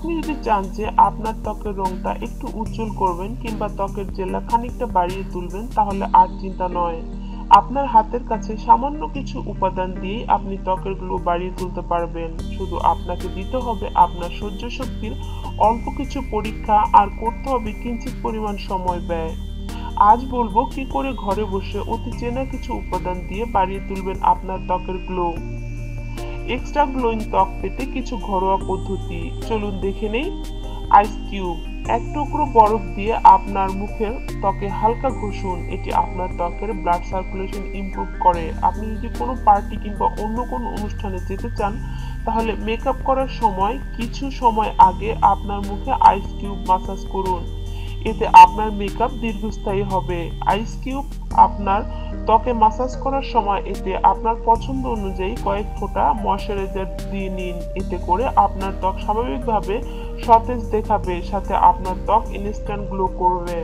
আপনি যদি চান যে আপনার ত্বকের রংটা একটু উজ্জ্বল করবেন কিংবা ত্বকের জেল্লা খানিকটা বাড়িয়ে তুলবেন, তাহলে আর চিন্তা নয়। আপনার হাতের কাছে সামান্য কিছু উপাদান দিয়ে আপনি ত্বকের গ্লো বাড়িয়ে তুলতে পারবেন। শুধু আপনাকে দিতে হবে আপনার সহ্য শক্তির অল্প কিছু পরীক্ষা আর করতে হবে কিঞ্চিত পরিমাণ সময় ব্যয়। আজ বলবো কি করে ঘরে বসে অতি চেনা কিছু উপাদান দিয়ে বাড়িয়ে তুলবেন আপনার ত্বকের গ্লো। এক্সট্রা গ্লোয়িং ত্বক পেতে কিছু ঘরোয়া পদ্ধতি চলুন দেখে নেই। আইস কিউব, এক টুকরো বরফ দিয়ে আপনার মুখের ত্বকে হালকা ঘষুন। এটি আপনার ত্বকের ব্লাড সার্কুলেশন ইমপ্রুভ করে। আপনি যদি কোনো পার্টি কিংবা অন্য কোনো অনুষ্ঠানে যেতে চান, তাহলে মেকআপ করার সময় কিছু সময় আগে আপনার মুখে আইস কিউব মাসাজ করুন। এতে আপনার মেকআপ দীর্ঘস্থায়ী হবে। আইস কিউব আপনার ত্বকে মাসাজ করার সময় এতে আপনার পছন্দ অনুযায়ী কয়েক ফোঁটা ময়শ্চারাইজার দিয়ে নিন। এতে করে আপনার ত্বক স্বাভাবিকভাবে সতেজ দেখাবে, সাথে আপনার ত্বক ইনস্ট্যান্ট গ্লো করবে।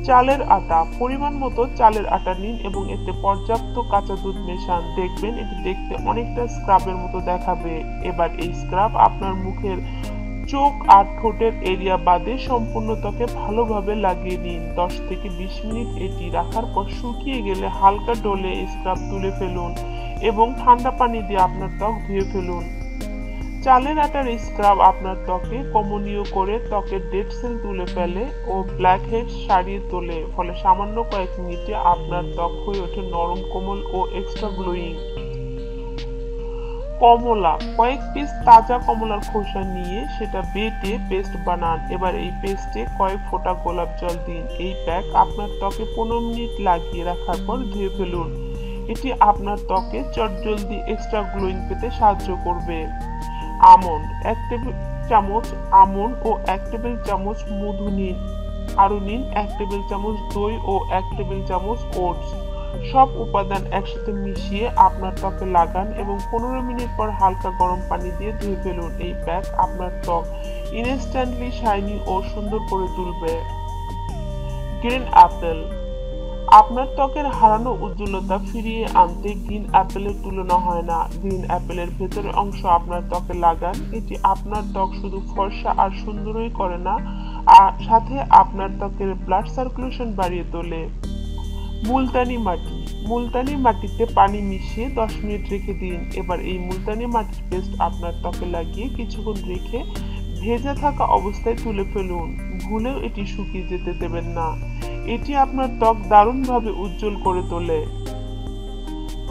চালের আটা, পরিমাণ মতো চালের আটা নিন এবং এতে পর্যাপ্ত কাঁচা দুধ মেশান। দেখবেন এটি দেখতে অনেকটা স্ক্রাবের মতো দেখাবে। এবার এই স্ক্রাব আপনার মুখের, চোখ আর ঠোঁটের এরিয়া বাদে সম্পূর্ণ ত্বকে ভালোভাবে লাগিয়ে নিন। 10 থেকে 20 মিনিট এটি রাখার পর শুকিয়ে গেলে হালকা ডোলে স্ক্রাব তুলে ফেলুন এবং ঠান্ডা পানি দিয়ে আপনার ত্বক ধুয়ে ফেলুন। চালের আটার স্ক্রাব আপনার ত্বকে কমনীয় করে ত্বকের ডেড সেল তুলে ফেলে ও ব্ল্যাক হেডস সারিয়ে তোলে, ফলে সামান্য কয়েক মিনিটে আপনার ত্বক হয়ে ওঠে নরম, কোমল ও এক্সট্রা গ্লোয়িং। কমলা, কয়েক পিস তাজা কমলার খোসা নিয়ে সেটা বেটে পেস্ট বানান। এবার এই পেস্টে কয়েক ফোঁটা গোলাপ জল দিন। এই প্যাক আপনার ত্বকে 15 মিনিট লাগিয়ে রাখার পর ধুয়ে ফেলুন। এটি আপনার ত্বকে চটজলদি এক্সট্রা গ্লোয়িং পেতে সাহায্য করবে। আমন্ড, 1 টেবিল চামচ আমন্ড ও 1 টেবিল চামচ মধু নিন। আরও নিন 1 টেবিল চামচ দই ও 1 টেবিল চামচ ওটস। সব উপাদান একসাথে মিশিয়ে আপনার ত্বকে লাগান এবং 15 মিনিট পর হালকা গরম পানি দিয়ে ধুয়ে ফেলুন। এই প্যাক আপনার ত্বক ইনস্ট্যান্টলি শাইনি ও সুন্দর করে তুলবে। গ্রিন অ্যাপেল, আপনার ত্বকের হারানো উজ্জ্বলতা ফিরিয়ে আনতে গ্রিন অ্যাপেলের তুলনা হয় না। গ্রিন অ্যাপেলের ভেতরের অংশ আপনার ত্বকে লাগান। এটি আপনার ত্বক শুধু ফর্সা আর সুন্দরই করে না, আর সাথে আপনার ত্বকের ব্লাড সার্কুলেশন বাড়িয়ে তোলে। মুলতানি মাটি, মুলতানি মাটিতে পানি মিশিয়ে 10 মিনিট রেখে দিন। এবার এই মুলতানি মাটির পেস্ট আপনার ত্বকে লাগিয়ে কিছুক্ষণ রেখে ভেজা থাকা অবস্থায় তুলে ফেলুন। ভুলেও এটি শুকিয়ে যেতে দেবেন না। এটি আপনার ত্বক দারুণভাবে উজ্জ্বল করে তোলে।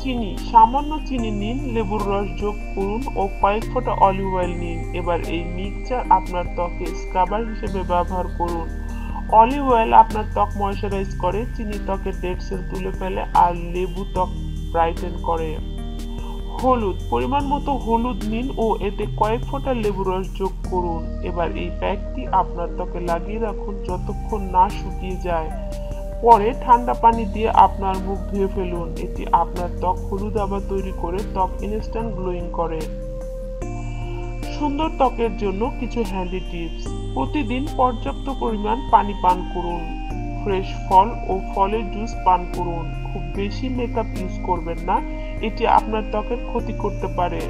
চিনি, সামান্য চিনি নিন, লেবুর রস যোগ করুন ও কয়েক ফোঁটা অলিভ অয়েল নিন। এবার এই মিক্সচার আপনার ত্বকে স্ক্রাবার হিসেবে ব্যবহার করুন। অলিভ অয়েল আপনার ত্বক ময়শ্চারাইজ করে, চিনি ত্বকের ডেড সেল তুলে ফেলে আর লেবু ত্বক ব্রাইটেন করে। হলুদ, পরিমাণ মতো হলুদ নিন ও এতে কয়েক ফোঁটা লেবুর রস যোগ করুন। এবার এই প্যাকটি আপনার ত্বকে লাগিয়ে রাখুন যতক্ষণ না শুকিয়ে যায়। পরে ঠান্ডা পানি দিয়ে আপনার মুখ ধুয়ে ফেলুন। এটি আপনার ত্বক হলুদ আভা তৈরি করে ত্বক ইনস্ট্যান্ট গ্লোয়িং করে। সুন্দর ত্বকের জন্য কিছু হ্যান্ডি টিপস। প্রতিদিন পর্যাপ্ত পরিমাণ পানি পান করুন। ফ্রেশ ফল ও ফলের জুস পান করুন। খুব বেশি মেকআপ ইউজ করবেন না, এটি আপনার ত্বকের ক্ষতি করতে পারে।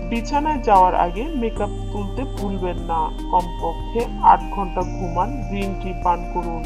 বিছানায় যাওয়ার আগে মেকআপ তুলতে ভুলবেন না। কমপক্ষে 8 ঘন্টা ঘুমান। গ্রিন টি পান করুন।